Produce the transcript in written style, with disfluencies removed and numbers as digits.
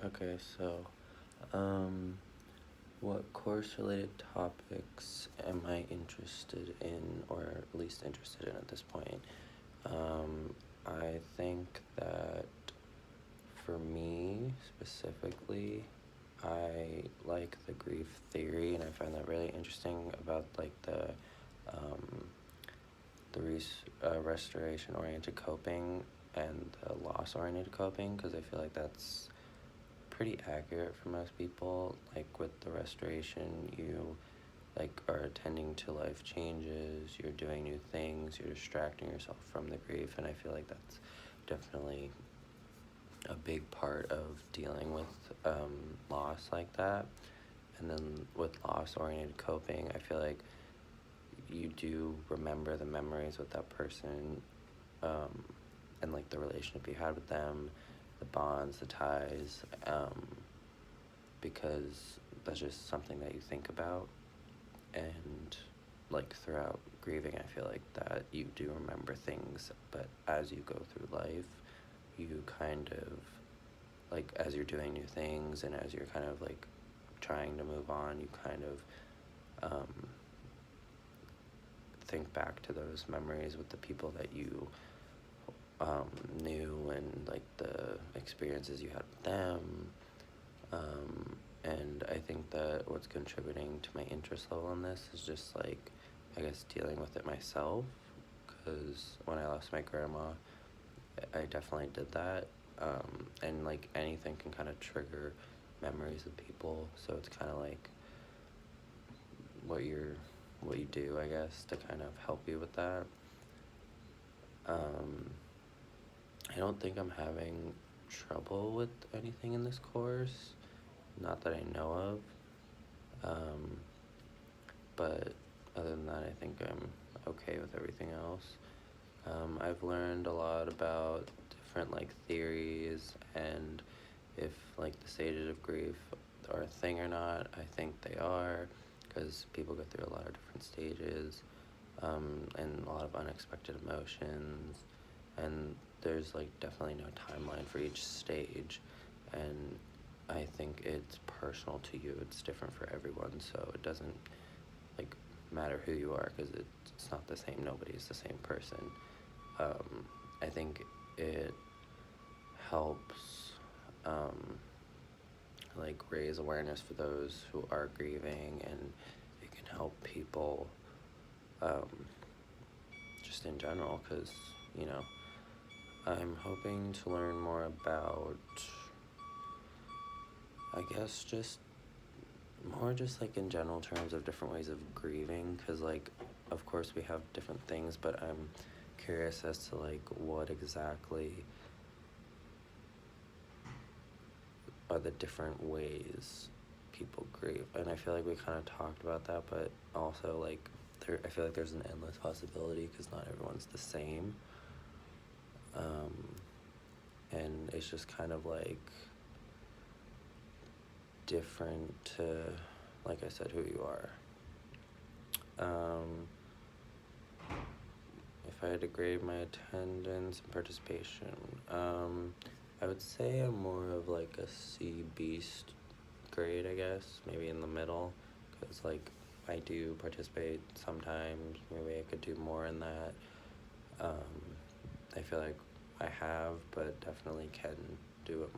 Okay, so, um, what course-related topics am I interested in, or at least interested in at this point? I think that for me specifically, I like the grief theory, and I find that really interesting about like um, restoration-oriented coping and the loss-oriented coping, because I feel like that's pretty accurate for most people. Like with the restoration, you like are attending to life changes, you're doing new things, you're distracting yourself from the grief, and I feel like that's definitely a big part of dealing with loss like that. And then with loss oriented coping, I feel like you do remember the memories with that person, um, and like the relationship you had with them, the bonds, the ties, because that's just something that you think about. And like throughout grieving, I feel like that you do remember things, but as you go through life, you kind of like, as you're doing new things and as you're kind of like trying to move on, you kind of think back to those memories with the people that you knew, and like the experiences you had with them. And I think that what's contributing to my interest level in this is just like, I guess, dealing with it myself. Because when I lost my grandma, I definitely did that. And like anything can kind of trigger memories of people. So it's kind of like what you do, I guess, to kind of help you with that. Um, I don't think I'm having trouble with anything in this course, not that I know of. But other than that, I think I'm okay with everything else. I've learned a lot about different like theories and if like the stages of grief are a thing or not. I think they are, because people go through a lot of different stages, and a lot of unexpected emotions, and there's like definitely no timeline for each stage, and I think it's personal to you. It's different for everyone, so it doesn't like matter who you are, because it's not the same. Nobody's the same person. I think it helps like raise awareness for those who are grieving, and it can help people um, just in general, because you know I'm hoping to learn more about, I guess, just more just like in general terms of different ways of grieving, because like of course we have different things, but I'm curious as to like what exactly are the different ways people grieve. And I feel like we kind of talked about that, but also like I feel like there's an endless possibility, because not everyone's the same. And it's just kind of like different to, like I said, who you are. If I had to grade my attendance and participation, I would say I'm more of like a C beast grade, I guess, maybe in the middle, because like I do participate sometimes. Maybe I could do more in that. I feel like I have, but definitely can do it